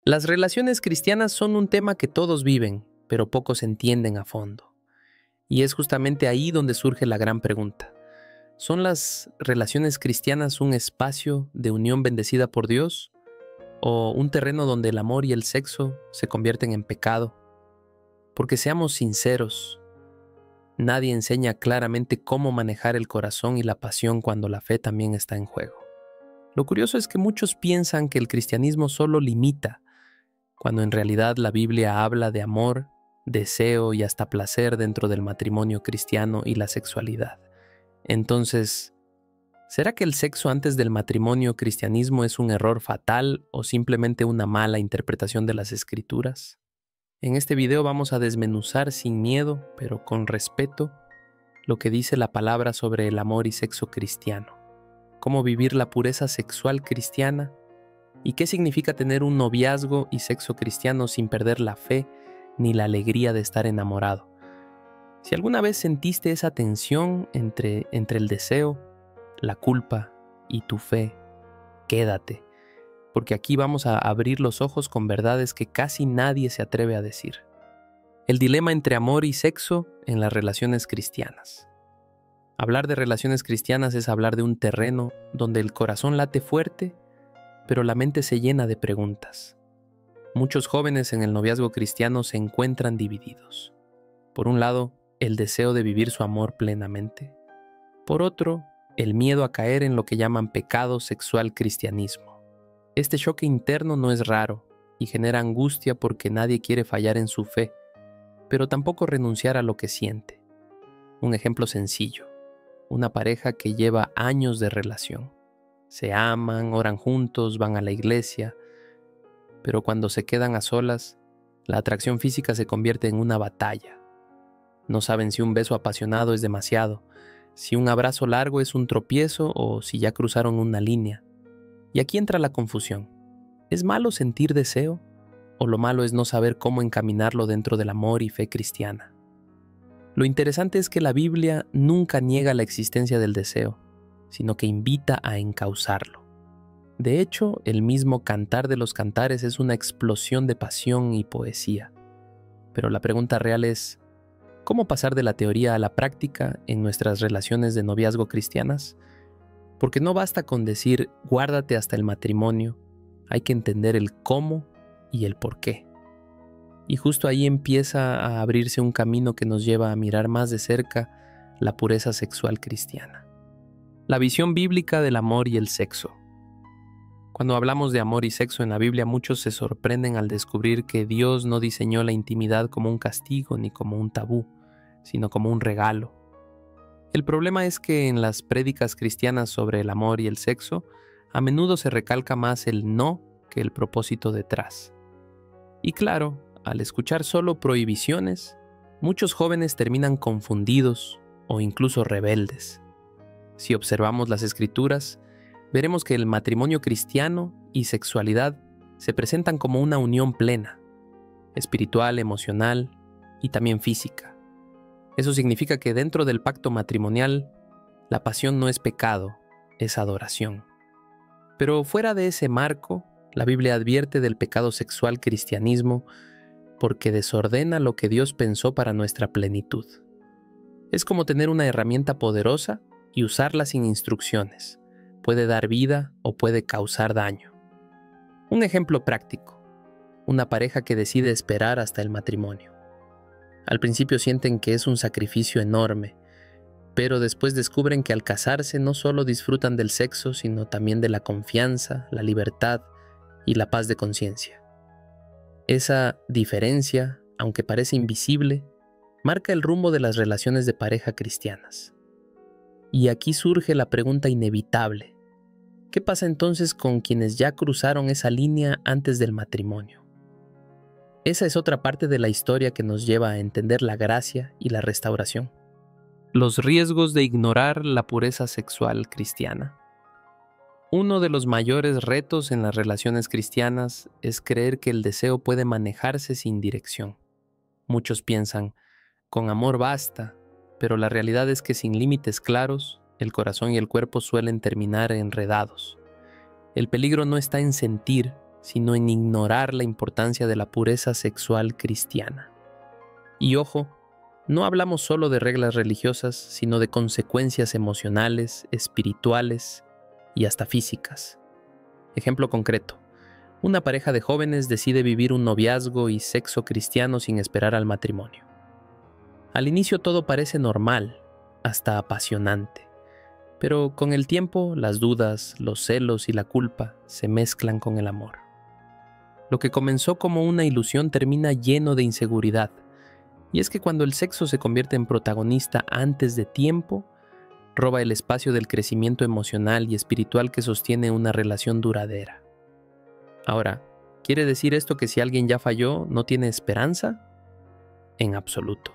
Las relaciones cristianas son un tema que todos viven, pero pocos entienden a fondo. Y es justamente ahí donde surge la gran pregunta. ¿Son las relaciones cristianas un espacio de unión bendecida por Dios? ¿O un terreno donde el amor y el sexo se convierten en pecado? Porque seamos sinceros, nadie enseña claramente cómo manejar el corazón y la pasión cuando la fe también está en juego. Lo curioso es que muchos piensan que el cristianismo solo limita, cuando en realidad la Biblia habla de amor, deseo y hasta placer dentro del matrimonio cristiano y la sexualidad. Entonces, ¿será que el sexo antes del matrimonio cristianismo es un error fatal o simplemente una mala interpretación de las Escrituras? En este video vamos a desmenuzar sin miedo, pero con respeto, lo que dice la palabra sobre el amor y sexo cristiano, cómo vivir la pureza sexual cristiana y qué significa tener un noviazgo y sexo cristiano sin perder la fe ni la alegría de estar enamorado. Si alguna vez sentiste esa tensión entre el deseo, la culpa y tu fe, quédate, porque aquí vamos a abrir los ojos con verdades que casi nadie se atreve a decir. El dilema entre amor y sexo en las relaciones cristianas. Hablar de relaciones cristianas es hablar de un terreno donde el corazón late fuerte, pero la mente se llena de preguntas. Muchos jóvenes en el noviazgo cristiano se encuentran divididos. Por un lado, el deseo de vivir su amor plenamente. Por otro, el miedo a caer en lo que llaman pecado sexual cristianismo. Este choque interno no es raro y genera angustia porque nadie quiere fallar en su fe, pero tampoco renunciar a lo que siente. Un ejemplo sencillo: una pareja que lleva años de relación. Se aman, oran juntos, van a la iglesia, pero cuando se quedan a solas, la atracción física se convierte en una batalla. No saben si un beso apasionado es demasiado, si un abrazo largo es un tropiezo o si ya cruzaron una línea. Y aquí entra la confusión. ¿Es malo sentir deseo? ¿O lo malo es no saber cómo encaminarlo dentro del amor y fe cristiana? Lo interesante es que la Biblia nunca niega la existencia del deseo, sino que invita a encauzarlo. De hecho, el mismo Cantar de los Cantares es una explosión de pasión y poesía. Pero la pregunta real es, ¿cómo pasar de la teoría a la práctica en nuestras relaciones de noviazgo cristianas? Porque no basta con decir, guárdate hasta el matrimonio, hay que entender el cómo y el por qué. Y justo ahí empieza a abrirse un camino que nos lleva a mirar más de cerca la pureza sexual cristiana. La visión bíblica del amor y el sexo. Cuando hablamos de amor y sexo en la Biblia, muchos se sorprenden al descubrir que Dios no diseñó la intimidad como un castigo ni como un tabú, sino como un regalo. El problema es que en las prédicas cristianas sobre el amor y el sexo, a menudo se recalca más el no que el propósito detrás. Y claro, al escuchar solo prohibiciones, muchos jóvenes terminan confundidos o incluso rebeldes. Si observamos las Escrituras, veremos que el matrimonio cristiano y sexualidad se presentan como una unión plena, espiritual, emocional y también física. Eso significa que dentro del pacto matrimonial, la pasión no es pecado, es adoración. Pero fuera de ese marco, la Biblia advierte del pecado sexual cristianismo porque desordena lo que Dios pensó para nuestra plenitud. Es como tener una herramienta poderosa y usarla sin instrucciones. Puede dar vida o puede causar daño. Un ejemplo práctico: una pareja que decide esperar hasta el matrimonio. Al principio sienten que es un sacrificio enorme, pero después descubren que al casarse no solo disfrutan del sexo, sino también de la confianza, la libertad y la paz de conciencia. Esa diferencia, aunque parece invisible, marca el rumbo de las relaciones de pareja cristianas. Y aquí surge la pregunta inevitable: ¿qué pasa entonces con quienes ya cruzaron esa línea antes del matrimonio? Esa es otra parte de la historia que nos lleva a entender la gracia y la restauración. Los riesgos de ignorar la pureza sexual cristiana. Uno de los mayores retos en las relaciones cristianas es creer que el deseo puede manejarse sin dirección. Muchos piensan, con amor basta, pero la realidad es que sin límites claros, el corazón y el cuerpo suelen terminar enredados. El peligro no está en sentir, sino en ignorar la importancia de la pureza sexual cristiana. Y ojo, no hablamos solo de reglas religiosas, sino de consecuencias emocionales, espirituales y hasta físicas. Ejemplo concreto. Una pareja de jóvenes decide vivir un noviazgo y sexo cristiano sin esperar al matrimonio. Al inicio todo parece normal, hasta apasionante, pero con el tiempo las dudas, los celos y la culpa se mezclan con el amor. Lo que comenzó como una ilusión termina lleno de inseguridad, y es que cuando el sexo se convierte en protagonista antes de tiempo, roba el espacio del crecimiento emocional y espiritual que sostiene una relación duradera. Ahora, ¿quiere decir esto que si alguien ya falló, no tiene esperanza? En absoluto.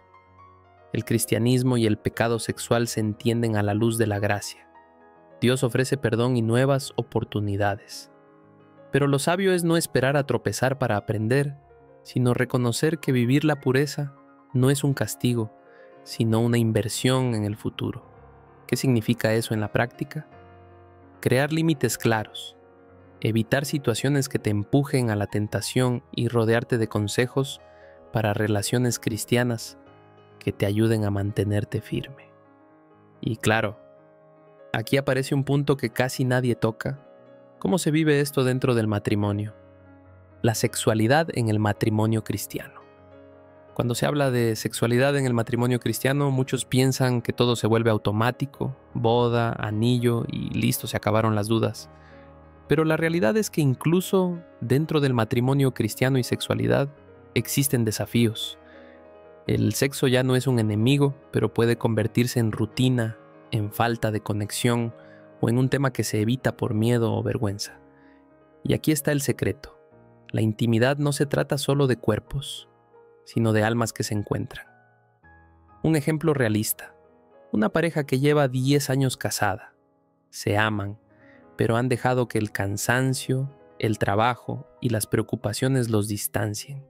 El cristianismo y el pecado sexual se entienden a la luz de la gracia. Dios ofrece perdón y nuevas oportunidades. Pero lo sabio es no esperar a tropezar para aprender, sino reconocer que vivir la pureza no es un castigo, sino una inversión en el futuro. ¿Qué significa eso en la práctica? Crear límites claros, evitar situaciones que te empujen a la tentación y rodearte de consejos para relaciones cristianas que te ayuden a mantenerte firme. Y claro, aquí aparece un punto que casi nadie toca. ¿Cómo se vive esto dentro del matrimonio? La sexualidad en el matrimonio cristiano. Cuando se habla de sexualidad en el matrimonio cristiano, muchos piensan que todo se vuelve automático, boda, anillo y listo, se acabaron las dudas. Pero la realidad es que incluso dentro del matrimonio cristiano y sexualidad existen desafíos. El sexo ya no es un enemigo, pero puede convertirse en rutina, en falta de conexión o en un tema que se evita por miedo o vergüenza. Y aquí está el secreto. La intimidad no se trata solo de cuerpos, sino de almas que se encuentran. Un ejemplo realista. Una pareja que lleva 10 años casada. Se aman, pero han dejado que el cansancio, el trabajo y las preocupaciones los distancien.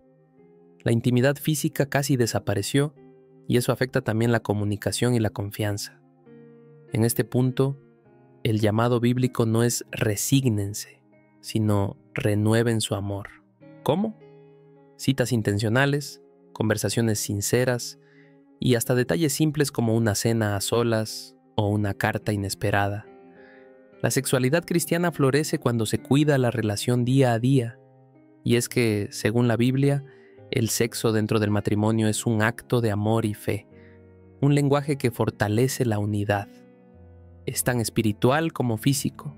La intimidad física casi desapareció y eso afecta también la comunicación y la confianza. En este punto, el llamado bíblico no es resígnense, sino renueven su amor. ¿Cómo? Citas intencionales, conversaciones sinceras y hasta detalles simples como una cena a solas o una carta inesperada. La sexualidad cristiana florece cuando se cuida la relación día a día, y es que, según la Biblia, el sexo dentro del matrimonio es un acto de amor y fe, un lenguaje que fortalece la unidad. Es tan espiritual como físico.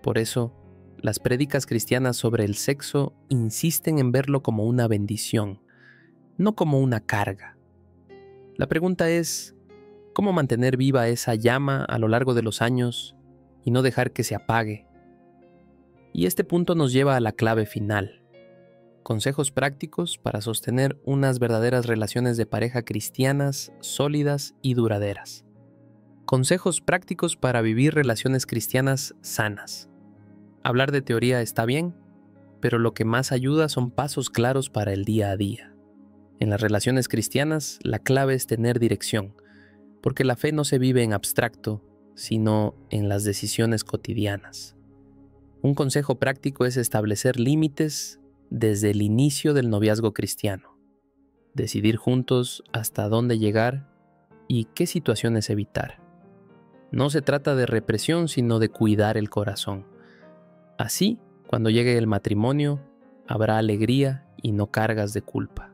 Por eso, las prédicas cristianas sobre el sexo insisten en verlo como una bendición, no como una carga. La pregunta es, ¿cómo mantener viva esa llama a lo largo de los años y no dejar que se apague? Y este punto nos lleva a la clave final. Consejos prácticos para sostener unas verdaderas relaciones de pareja cristianas, sólidas y duraderas. Consejos prácticos para vivir relaciones cristianas sanas. Hablar de teoría está bien, pero lo que más ayuda son pasos claros para el día a día. En las relaciones cristianas, la clave es tener dirección, porque la fe no se vive en abstracto, sino en las decisiones cotidianas. Un consejo práctico es establecer límites desde el inicio del noviazgo cristiano. Decidir juntos hasta dónde llegar y qué situaciones evitar. No se trata de represión, sino de cuidar el corazón. Así, cuando llegue el matrimonio, habrá alegría y no cargas de culpa.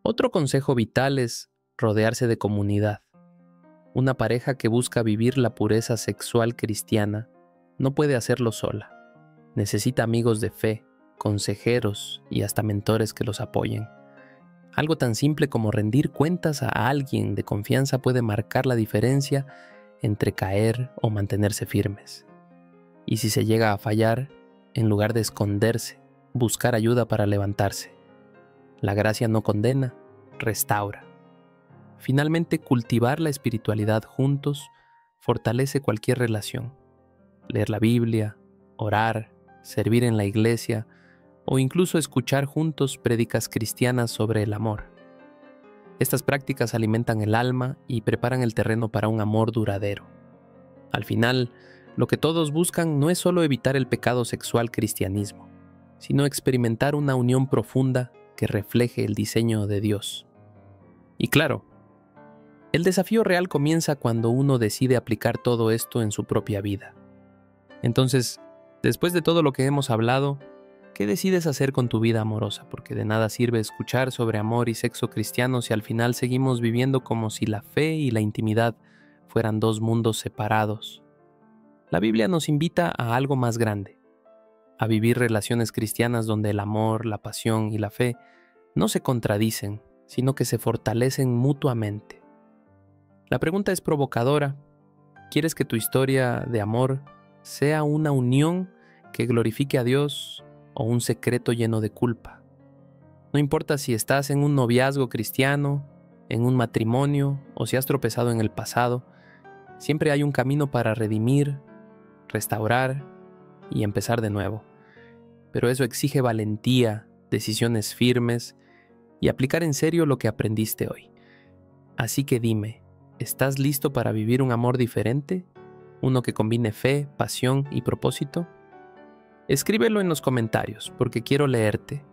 Otro consejo vital es rodearse de comunidad. Una pareja que busca vivir la pureza sexual cristiana no puede hacerlo sola. Necesita amigos de fe, consejeros y hasta mentores que los apoyen. Algo tan simple como rendir cuentas a alguien de confianza puede marcar la diferencia entre caer o mantenerse firmes. Y si se llega a fallar, en lugar de esconderse, buscar ayuda para levantarse. La gracia no condena, restaura. Finalmente, cultivar la espiritualidad juntos fortalece cualquier relación. Leer la Biblia, orar, servir en la iglesia o incluso escuchar juntos prédicas cristianas sobre el amor. Estas prácticas alimentan el alma y preparan el terreno para un amor duradero. Al final, lo que todos buscan no es solo evitar el pecado sexual cristianismo, sino experimentar una unión profunda que refleje el diseño de Dios. Y claro, el desafío real comienza cuando uno decide aplicar todo esto en su propia vida. Entonces, después de todo lo que hemos hablado, ¿qué decides hacer con tu vida amorosa? Porque de nada sirve escuchar sobre amor y sexo cristiano si al final seguimos viviendo como si la fe y la intimidad fueran dos mundos separados. La Biblia nos invita a algo más grande, a vivir relaciones cristianas donde el amor, la pasión y la fe no se contradicen, sino que se fortalecen mutuamente. La pregunta es provocadora. ¿Quieres que tu historia de amor sea una unión que glorifique a Dios o un secreto lleno de culpa? No importa si estás en un noviazgo cristiano, en un matrimonio o si has tropezado en el pasado, siempre hay un camino para redimir, restaurar y empezar de nuevo. Pero eso exige valentía, decisiones firmes y aplicar en serio lo que aprendiste hoy. Así que dime, ¿estás listo para vivir un amor diferente? ¿Uno que combine fe, pasión y propósito? Escríbelo en los comentarios porque quiero leerte.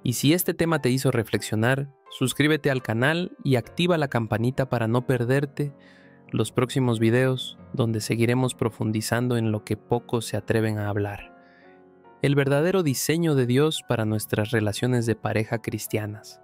Y si este tema te hizo reflexionar, suscríbete al canal y activa la campanita para no perderte los próximos videos donde seguiremos profundizando en lo que pocos se atreven a hablar. El verdadero diseño de Dios para nuestras relaciones de pareja cristianas.